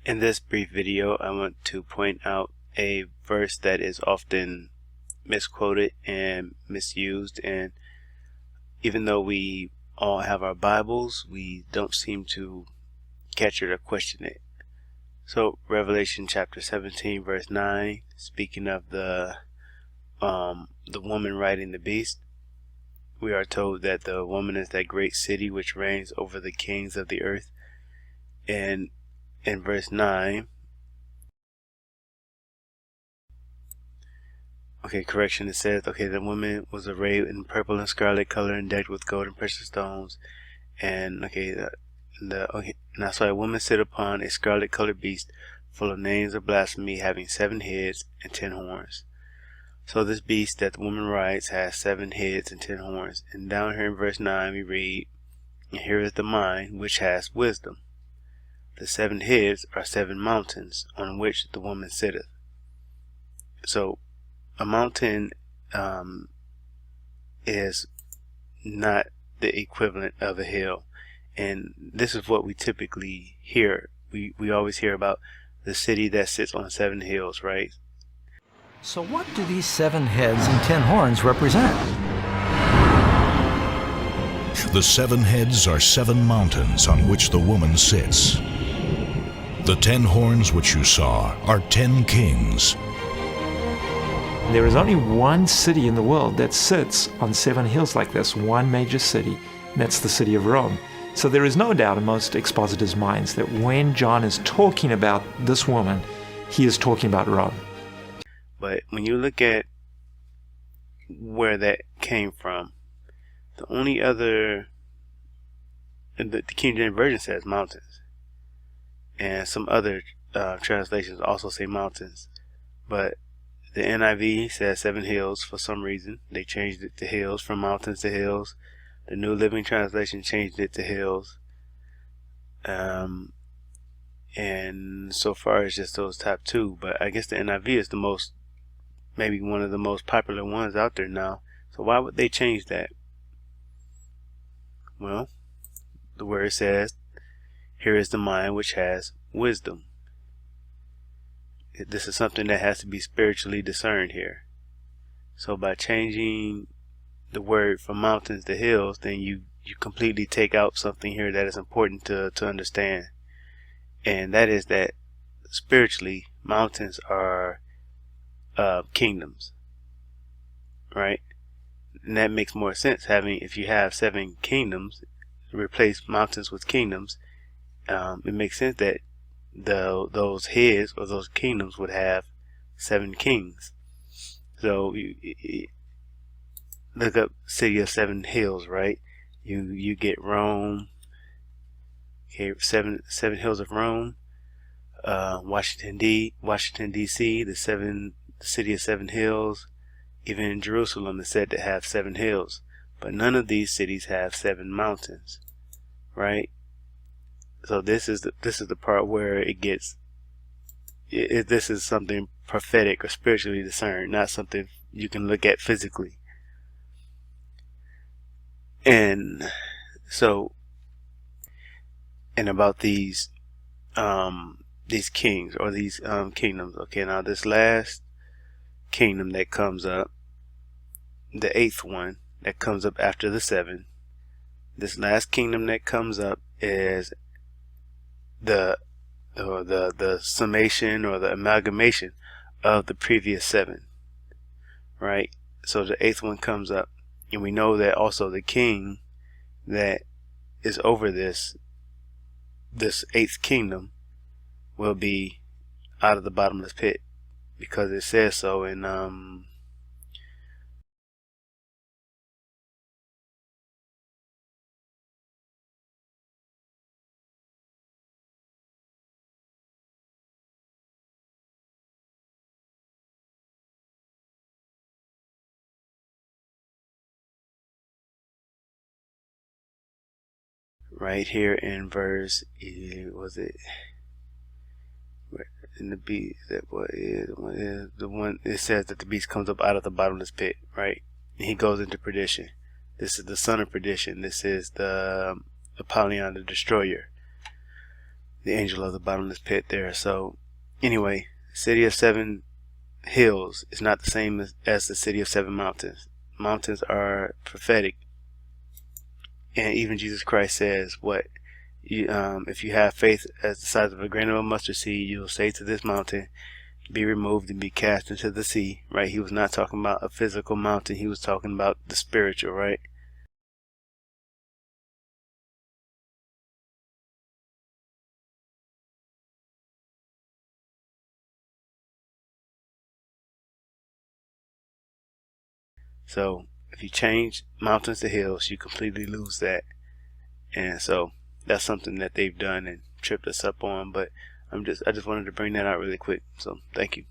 In this brief video, I want to point out a verse that is often misquoted and misused, and even though we all have our Bibles, we don't seem to catch it or question it. So Revelation chapter 17 verse 9, speaking of the woman riding the beast, we are told that the woman is that great city which reigns over the kings of the earth. And in verse 9, it says, the woman was arrayed in purple and scarlet color and decked with gold and precious stones. And now saw a woman sit upon a scarlet colored beast, full of names of blasphemy, having 7 heads and 10 horns. So this beast that the woman rides has 7 heads and 10 horns. And down here in verse 9 we read, and here is the mind which has wisdom. The 7 heads are 7 mountains on which the woman sitteth. So a mountain is not the equivalent of a hill, and this is what we typically hear. We always hear about the city that sits on 7 hills, right? So what do these 7 heads and 10 horns represent? The 7 heads are 7 mountains on which the woman sits. The 10 horns which you saw are 10 kings. There is only one city in the world that sits on 7 hills like this, one major city, and that's the city of Rome. So there is no doubt in most expositors' minds that when John is talking about this woman, he is talking about Rome. But when you look at where that came from, the only other, the King James Version says mountains, and some other translations also say mountains, but the NIV says 7 hills for some reason. They changed it to hills, from mountains to hills. The New Living Translation changed it to hills. And so far it's just those top 2. But I guess the NIV is the most, maybe one of the most popular ones out there now. So why would they change that? Well, the word says, here is the mind which has wisdom. This is something that has to be spiritually discerned here. So by changing the word from mountains to hills, then you completely take out something here that is important to understand. And that is that spiritually, mountains are kingdoms. Right? And that makes more sense, if you have 7 kingdoms, replace mountains with kingdoms. It makes sense that those heads or those kingdoms would have 7 kings. So you look up city of 7 hills, right? You get Rome. Okay, seven hills of Rome. Washington D.C., the city of 7 hills. Even in Jerusalem is said to have 7 hills, but none of these cities have 7 mountains, right? So this is the part where it gets. This is something prophetic or spiritually discerned, not something you can look at physically. And so, and about these kings or these kingdoms. Okay, now this last kingdom that comes up, the 8th one that comes up after the 7. This last kingdom that comes up is the summation or the amalgamation of the previous 7, right? So the 8th one comes up, and we know that also the king that is over this 8th kingdom will be out of the bottomless pit, because it says so in right here in verse, was it in the beast, that what is the one, it says that the beast comes up out of the bottomless pit, right? And he goes into perdition. This is the son of perdition. This is the Apollyon, the destroyer. the angel of the bottomless pit there. So anyway, city of 7 hills is not the same as the city of 7 mountains. Mountains are prophetic, and even Jesus Christ says, what you, if you have faith as the size of a grain of a mustard seed, you'll say to this mountain, be removed and be cast into the sea, right? He was not talking about a physical mountain. He was talking about the spiritual, right? So if you change mountains to hills, you completely lose that. And so that's something that they've done and tripped us up on. But I just wanted to bring that out really quick. So thank you.